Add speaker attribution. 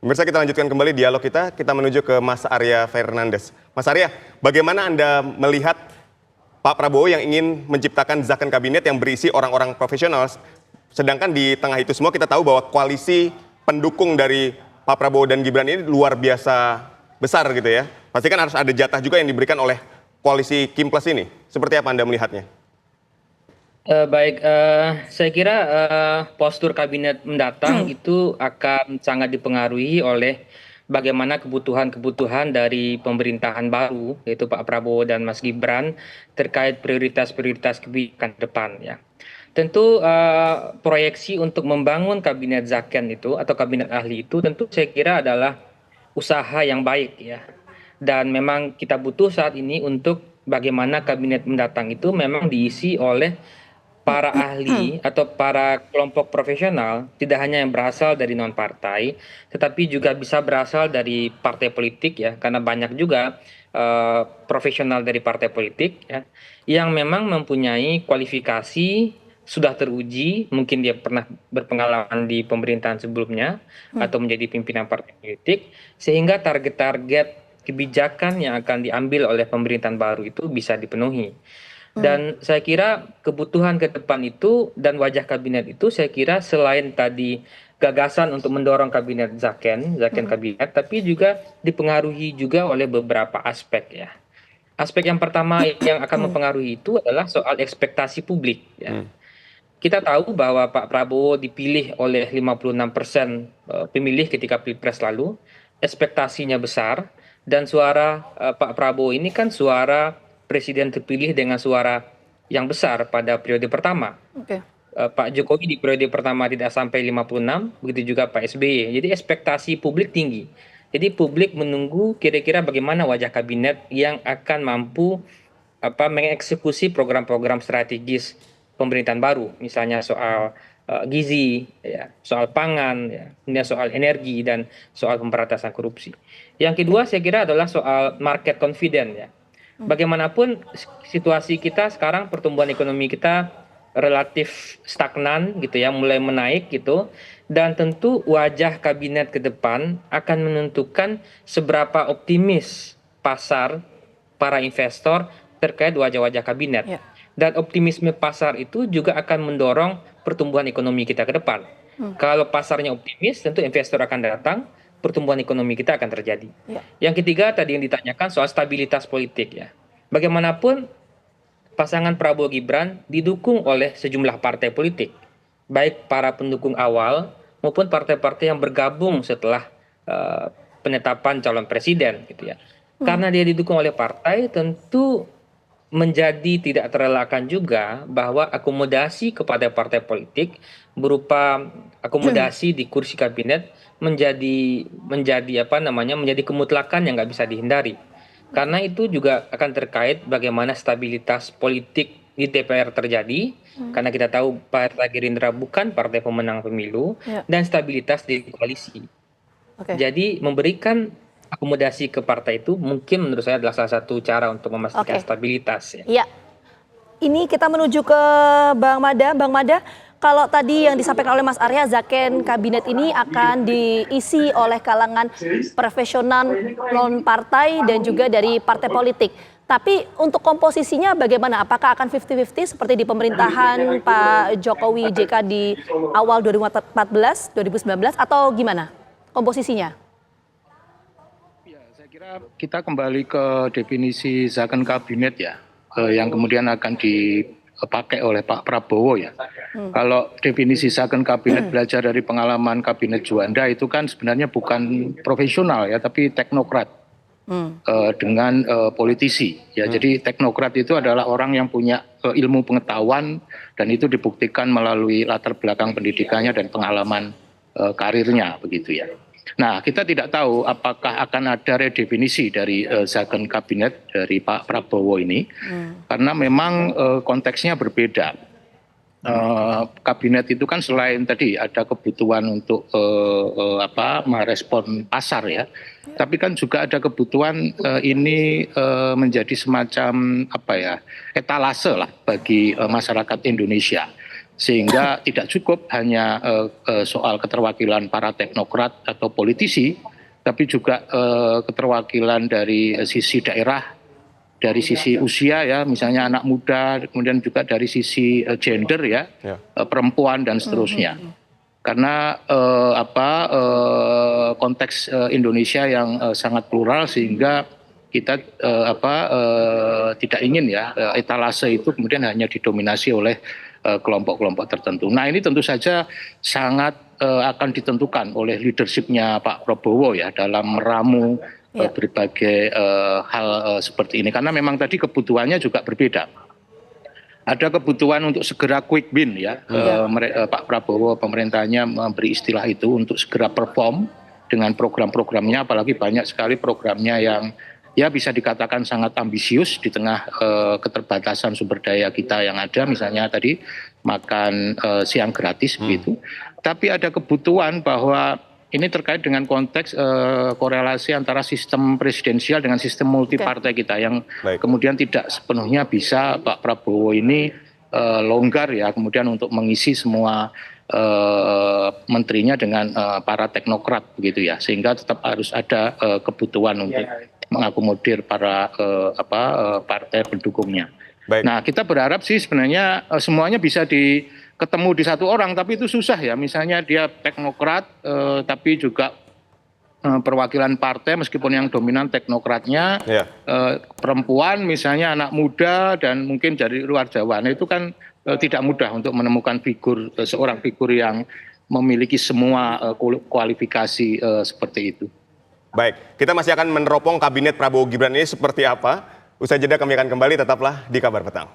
Speaker 1: Pemirsa, kita lanjutkan kembali dialog kita menuju ke Mas Arya Fernandes. Mas Arya, bagaimana Anda melihat Pak Prabowo yang ingin menciptakan zakon kabinet yang berisi orang-orang profesional, sedangkan di tengah itu semua kita tahu bahwa koalisi pendukung dari Pak Prabowo dan Gibran ini luar biasa besar gitu ya. Pasti kan harus ada jatah juga yang diberikan oleh koalisi Kim Plus ini. Seperti apa Anda melihatnya?
Speaker 2: Baik, saya kira postur kabinet mendatang itu akan sangat dipengaruhi oleh bagaimana kebutuhan-kebutuhan dari pemerintahan baru, yaitu Pak Prabowo dan Mas Gibran, terkait prioritas-prioritas kebijakan depan ya. Tentu proyeksi untuk membangun kabinet Zaken itu atau kabinet ahli itu tentu saya kira adalah usaha yang baik ya. Dan memang kita butuh saat ini untuk bagaimana kabinet mendatang itu memang diisi oleh para ahli atau para kelompok profesional, tidak hanya yang berasal dari non partai, tetapi juga bisa berasal dari partai politik ya, karena banyak juga profesional dari partai politik ya, yang memang mempunyai kualifikasi sudah teruji, mungkin dia pernah berpengalaman di pemerintahan sebelumnya atau menjadi pimpinan partai politik, sehingga target-target kebijakan yang akan diambil oleh pemerintahan baru itu bisa dipenuhi. Dan saya kira kebutuhan ke depan itu dan wajah kabinet itu saya kira selain tadi gagasan untuk mendorong kabinet Zaken kabinet, tapi juga dipengaruhi juga oleh beberapa aspek ya. Aspek yang pertama yang akan mempengaruhi itu adalah soal ekspektasi publik ya. Kita tahu bahwa Pak Prabowo dipilih oleh 56% pemilih ketika Pilpres lalu, ekspektasinya besar, dan suara Pak Prabowo ini kan suara presiden terpilih dengan suara yang besar pada periode pertama. Pak Jokowi di periode pertama tidak sampai 56, begitu juga Pak SBY. Jadi ekspektasi publik tinggi. Jadi publik menunggu kira-kira bagaimana wajah kabinet yang akan mampu mengeksekusi program-program strategis pemerintahan baru, misalnya soal gizi, ya, soal pangan, ya, kemudian soal energi dan soal pemberantasan korupsi. Yang kedua saya kira adalah soal market confidence ya. Bagaimanapun situasi kita sekarang, pertumbuhan ekonomi kita relatif stagnan gitu ya, mulai menaik gitu, dan tentu wajah kabinet ke depan akan menentukan seberapa optimis pasar, para investor terkait wajah-wajah kabinet.
Speaker 3: Ya.
Speaker 2: Dan optimisme pasar itu juga akan mendorong pertumbuhan ekonomi kita ke depan. Kalau pasarnya optimis, tentu investor akan datang, pertumbuhan ekonomi kita akan terjadi.
Speaker 3: Ya.
Speaker 2: Yang ketiga tadi yang ditanyakan soal stabilitas politik ya. Bagaimanapun pasangan Prabowo Gibran didukung oleh sejumlah partai politik, baik para pendukung awal maupun partai-partai yang bergabung setelah penetapan calon presiden gitu ya. Karena dia didukung oleh partai, tentu menjadi tidak terelakkan juga bahwa akomodasi kepada partai politik berupa akomodasi di kursi kabinet menjadi kemutlakan yang nggak bisa dihindari. Karena itu juga akan terkait bagaimana stabilitas politik di DPR terjadi, karena kita tahu Partai Gerindra bukan partai pemenang pemilu, dan stabilitas di koalisi. Jadi memberikan akomodasi ke partai itu mungkin menurut saya adalah salah satu cara untuk memastikan stabilitas.
Speaker 3: Ya. Ini kita menuju ke Bang Mada. Bang Mada, kalau tadi yang disampaikan oleh Mas Arya, Zaken kabinet ini akan diisi oleh kalangan profesional non partai dan juga dari partai politik. Tapi untuk komposisinya bagaimana? Apakah akan 50-50 seperti di pemerintahan Pak Jokowi JK di awal 2014, 2019 atau gimana komposisinya?
Speaker 4: Kita kembali ke definisi zakon kabinet ya, yang kemudian akan dipakai oleh Pak Prabowo ya. Kalau definisi zakon kabinet belajar dari pengalaman kabinet Juanda itu kan sebenarnya bukan profesional ya, tapi teknokrat dengan politisi ya. Jadi teknokrat itu adalah orang yang punya ilmu pengetahuan dan itu dibuktikan melalui latar belakang pendidikannya dan pengalaman karirnya begitu ya. Nah, kita tidak tahu apakah akan ada redefinisi dari zakon kabinet dari Pak Prabowo ini, karena memang konteksnya berbeda. Kabinet itu kan selain tadi ada kebutuhan untuk merespon pasar ya, tapi kan juga ada kebutuhan ini menjadi semacam etalase lah bagi masyarakat Indonesia. Sehingga tidak cukup hanya soal keterwakilan para teknokrat atau politisi, tapi juga keterwakilan dari sisi daerah, dari sisi usia ya, misalnya anak muda, kemudian juga dari sisi gender ya, perempuan dan seterusnya. Karena konteks Indonesia yang sangat plural sehingga kita tidak ingin ya etalase itu kemudian hanya didominasi oleh kelompok-kelompok tertentu. Nah ini tentu saja sangat akan ditentukan oleh leadershipnya Pak Prabowo ya dalam meramu berbagai hal seperti ini. Karena memang tadi kebutuhannya juga berbeda. Ada kebutuhan untuk segera quick win ya. Pak Prabowo pemerintahnya memberi istilah itu untuk segera perform dengan program-programnya, apalagi banyak sekali programnya yang ya bisa dikatakan sangat ambisius di tengah keterbatasan sumber daya kita yang ada, misalnya tadi makan siang gratis begitu. Tapi ada kebutuhan bahwa ini terkait dengan konteks korelasi antara sistem presidensial dengan sistem multipartai kita yang kemudian tidak sepenuhnya bisa Pak Prabowo ini longgar ya kemudian untuk mengisi semua menterinya dengan para teknokrat begitu ya, sehingga tetap harus ada kebutuhan untuk mengakomodir para partai pendukungnya. Nah kita berharap sih sebenarnya semuanya bisa ketemu di satu orang, tapi itu susah ya. Misalnya dia teknokrat, tapi juga perwakilan partai meskipun yang dominan teknokratnya, perempuan misalnya anak muda dan mungkin dari luar Jawa. Nah itu kan tidak mudah untuk menemukan seorang figur yang memiliki semua kualifikasi seperti itu.
Speaker 1: Baik, kita masih akan meneropong kabinet Prabowo Gibran ini seperti apa. Usai jeda kami akan kembali, tetaplah di Kabar Petang.